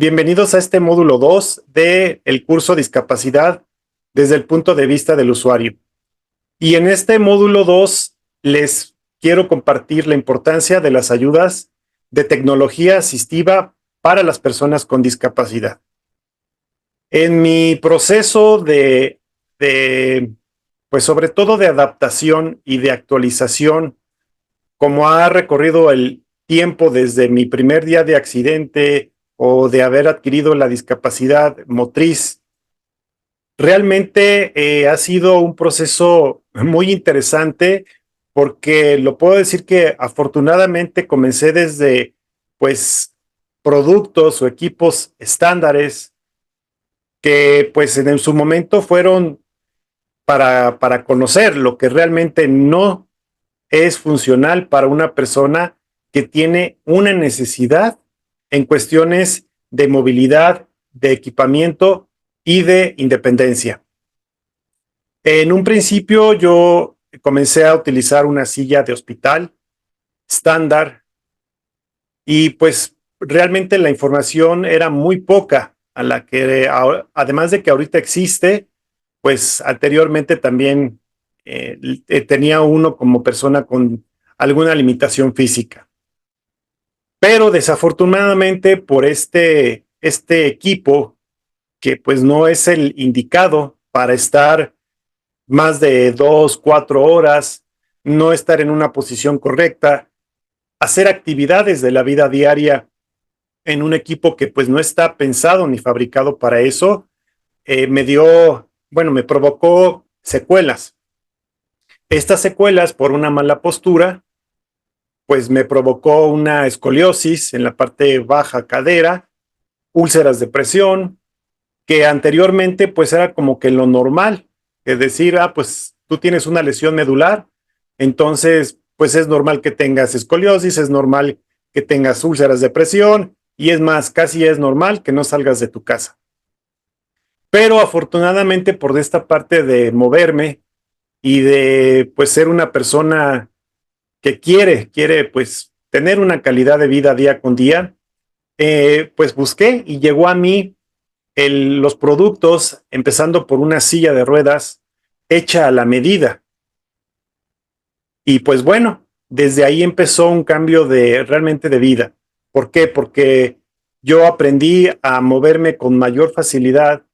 Bienvenidos a este módulo 2 del curso Discapacidad desde el punto de vista del usuario. Y en este módulo 2 les quiero compartir la importancia de las ayudas de tecnología asistiva para las personas con discapacidad. En mi proceso pues sobre todo de adaptación y de actualización, como ha recorrido el tiempo desde mi primer día de accidente o de haber adquirido la discapacidad motriz, realmente ha sido un proceso muy interesante porque lo puedo decir que afortunadamente comencé desde pues productos o equipos estándares que pues en su momento fueron para conocer lo que realmente no es funcional para una persona que tiene una necesidad en cuestiones de movilidad, de equipamiento y de independencia. En un principio yo comencé a utilizar una silla de hospital estándar y pues realmente la información era muy poca a la que además de que ahorita existe, pues anteriormente también tenía uno como persona con alguna limitación física. Pero desafortunadamente por este equipo, que pues no es el indicado para estar más de 2, 4 horas, no estar en una posición correcta, hacer actividades de la vida diaria en un equipo que pues no está pensado ni fabricado para eso, me provocó secuelas. Estas secuelas por una mala postura, pues me provocó una escoliosis en la parte baja cadera, úlceras de presión, que anteriormente pues era como que lo normal, es decir, pues tú tienes una lesión medular, entonces pues es normal que tengas escoliosis, es normal que tengas úlceras de presión y es más, casi es normal que no salgas de tu casa. Pero afortunadamente por esta parte de moverme y de pues ser una persona que quiere pues tener una calidad de vida día con día, pues busqué y llegó a mí los productos, empezando por una silla de ruedas hecha a la medida. Y pues bueno, desde ahí empezó un cambio realmente de vida. ¿Por qué? Porque yo aprendí a moverme con mayor facilidad,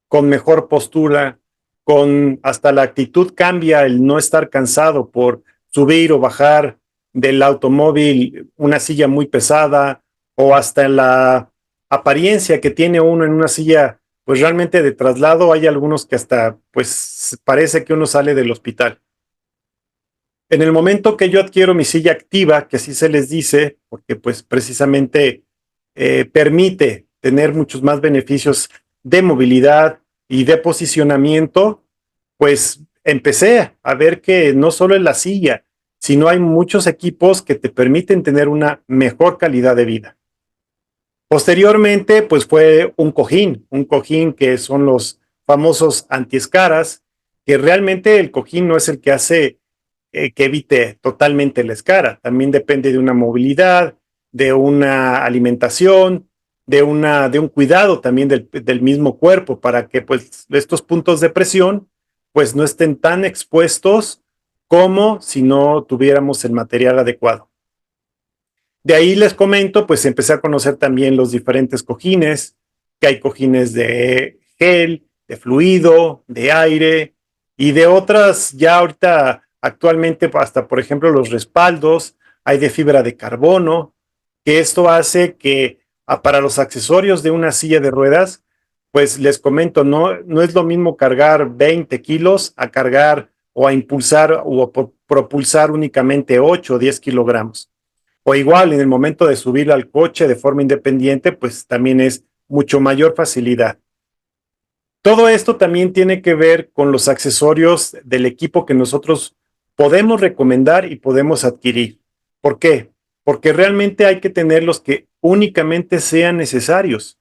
con mejor postura, con hasta la actitud cambia el no estar cansado por subir o bajar del automóvil una silla muy pesada o hasta la apariencia que tiene uno en una silla, pues realmente de traslado hay algunos que hasta pues parece que uno sale del hospital. En el momento que yo adquiero mi silla activa, que así se les dice, porque pues precisamente permite tener muchos más beneficios de movilidad y de posicionamiento, pues empecé a ver que no solo es la silla, sino hay muchos equipos que te permiten tener una mejor calidad de vida. Posteriormente, pues fue un cojín que son los famosos antiescaras, que realmente el cojín no es el que hace que evite totalmente la escara, también depende de una movilidad, de una alimentación, de un cuidado también del mismo cuerpo para que pues estos puntos de presión pues no estén tan expuestos como si no tuviéramos el material adecuado. De ahí les comento, pues empecé a conocer también los diferentes cojines, que hay cojines de gel, de fluido, de aire y de otras ya ahorita actualmente hasta por ejemplo los respaldos, hay de fibra de carbono, que esto hace que para los accesorios de una silla de ruedas, pues les comento, no es lo mismo cargar 20 kilos a cargar o a impulsar o a propulsar únicamente 8 o 10 kilogramos. O igual, en el momento de subir al coche de forma independiente, pues también es mucho mayor facilidad. Todo esto también tiene que ver con los accesorios del equipo que nosotros podemos recomendar y podemos adquirir. ¿Por qué? Porque realmente hay que tener los que únicamente sean necesarios.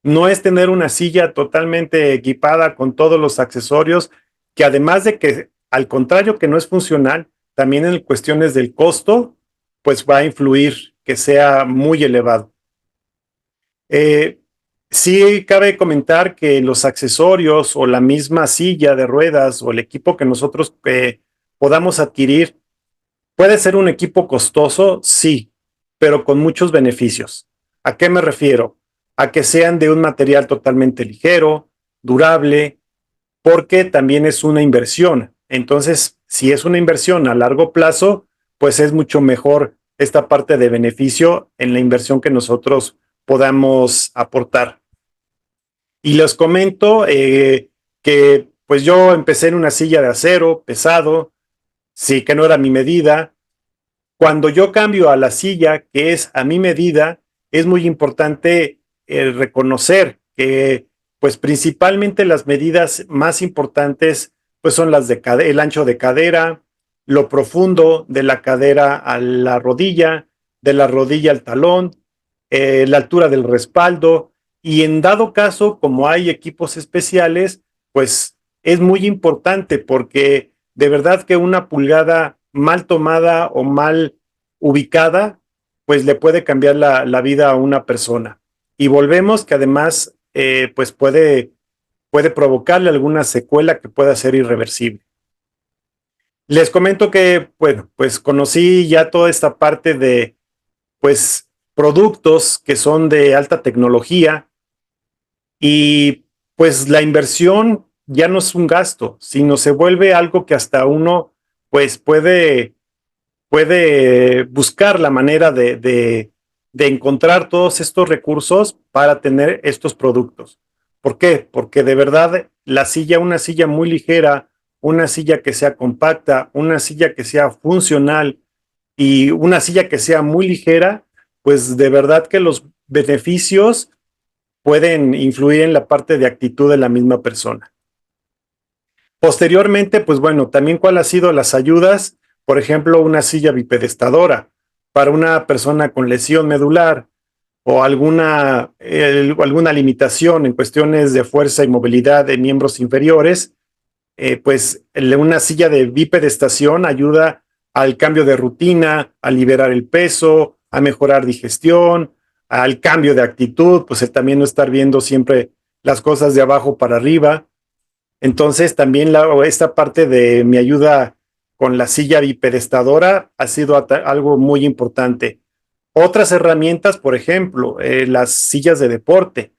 No es tener una silla totalmente equipada con todos los accesorios, que además de que, al contrario que no es funcional, también en cuestiones del costo, pues va a influir que sea muy elevado. Sí, cabe comentar que los accesorios o la misma silla de ruedas o el equipo que nosotros podamos adquirir puede ser un equipo costoso, sí, pero con muchos beneficios. ¿A qué me refiero? A que sean de un material totalmente ligero, durable, porque también es una inversión. Entonces, si es una inversión a largo plazo, pues es mucho mejor esta parte de beneficio en la inversión que nosotros podamos aportar. Y les comento que pues yo empecé en una silla de acero pesado, sí que no era mi medida. Cuando yo cambio a la silla que es a mi medida, es muy importante reconocer que pues principalmente las medidas más importantes pues son las de el ancho de cadera, lo profundo de la cadera a la rodilla, de la rodilla al talón, la altura del respaldo y en dado caso, como hay equipos especiales, pues es muy importante porque de verdad que una pulgada mal tomada o mal ubicada, pues le puede cambiar la vida a una persona. Y volvemos que además, pues puede provocarle alguna secuela que pueda ser irreversible. Les comento que, bueno, pues conocí ya toda esta parte de, pues, productos que son de alta tecnología y pues la inversión ya no es un gasto, sino se vuelve algo que hasta uno, pues, puede buscar la manera de encontrar todos estos recursos para tener estos productos. ¿Por qué? Porque de verdad la silla, una silla muy ligera, una silla que sea compacta, una silla que sea funcional y una silla que sea muy ligera, pues de verdad que los beneficios pueden influir en la parte de actitud de la misma persona. Posteriormente, pues bueno, también cuál ha sido las ayudas, por ejemplo, una silla bipedestadora para una persona con lesión medular o alguna limitación en cuestiones de fuerza y movilidad de miembros inferiores, pues una silla de bipedestación ayuda al cambio de rutina, a liberar el peso, a mejorar digestión, al cambio de actitud, pues el también no estar viendo siempre las cosas de abajo para arriba. Entonces, también esta parte de mi ayuda con la silla bipedestadora ha sido algo muy importante. Otras herramientas, por ejemplo, las sillas de deporte.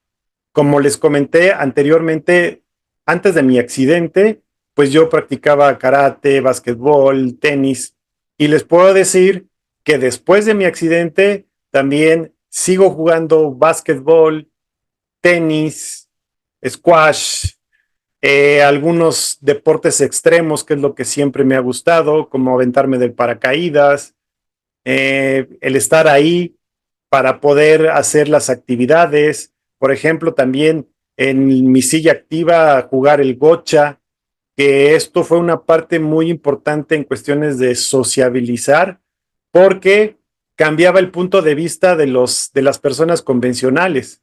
Como les comenté anteriormente, antes de mi accidente, pues yo practicaba karate, básquetbol, tenis, y les puedo decir que después de mi accidente también sigo jugando básquetbol, tenis, squash, algunos deportes extremos, que es lo que siempre me ha gustado, como aventarme del paracaídas, el estar ahí para poder hacer las actividades. Por ejemplo, también en mi silla activa jugar el gocha, que esto fue una parte muy importante en cuestiones de sociabilizar, porque cambiaba el punto de vista de las personas convencionales,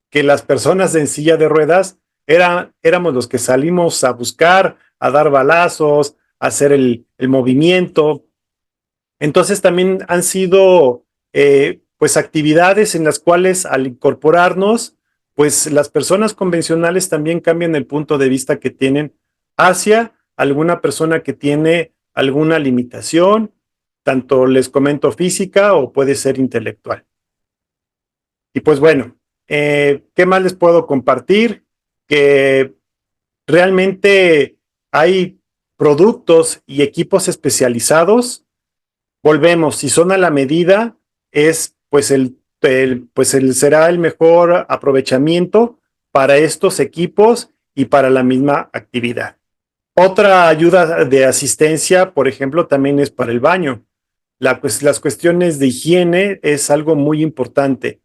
que las personas en silla de ruedas éramos los que salimos a buscar, a dar balazos, a hacer el movimiento. Entonces también han sido pues actividades en las cuales al incorporarnos, pues las personas convencionales también cambian el punto de vista que tienen hacia alguna persona que tiene alguna limitación, tanto les comento física o puede ser intelectual. Y pues bueno, ¿qué más les puedo compartir? Que realmente hay productos y equipos especializados. Volvemos, si son a la medida, es pues será el mejor aprovechamiento para estos equipos y para la misma actividad. Otra ayuda de asistencia, por ejemplo, también es para el baño. Las cuestiones de higiene es algo muy importante.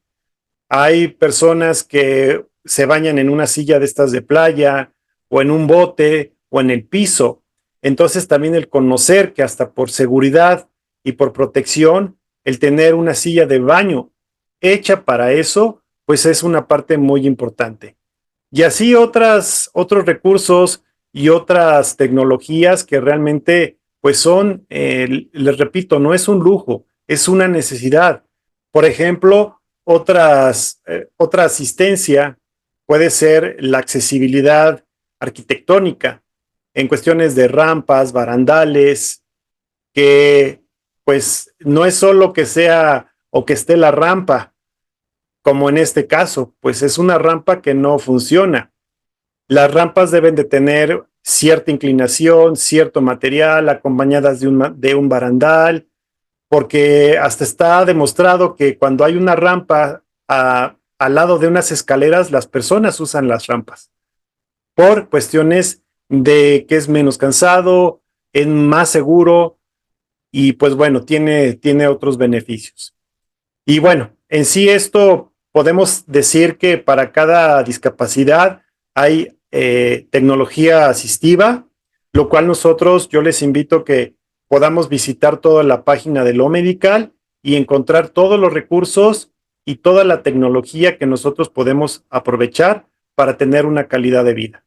Hay personas que se bañan en una silla de estas de playa o en un bote o en el piso. Entonces también el conocer que hasta por seguridad y por protección, el tener una silla de baño hecha para eso, pues es una parte muy importante. Y así otros recursos y otras tecnologías que realmente pues son, les repito, no es un lujo, es una necesidad. Por ejemplo, otra asistencia puede ser la accesibilidad arquitectónica en cuestiones de rampas, barandales, que pues no es solo que sea o que esté la rampa, como en este caso, pues es una rampa que no funciona. Las rampas deben de tener cierta inclinación, cierto material, acompañadas de un barandal, porque hasta está demostrado que cuando hay una rampa al lado de unas escaleras, las personas usan las rampas por cuestiones de que es menos cansado, es más seguro y pues bueno, tiene otros beneficios. Y bueno, en sí esto podemos decir que para cada discapacidad hay tecnología asistiva, lo cual yo les invito que podamos visitar toda la página de Lo Medical y encontrar todos los recursos y toda la tecnología que nosotros podemos aprovechar para tener una calidad de vida.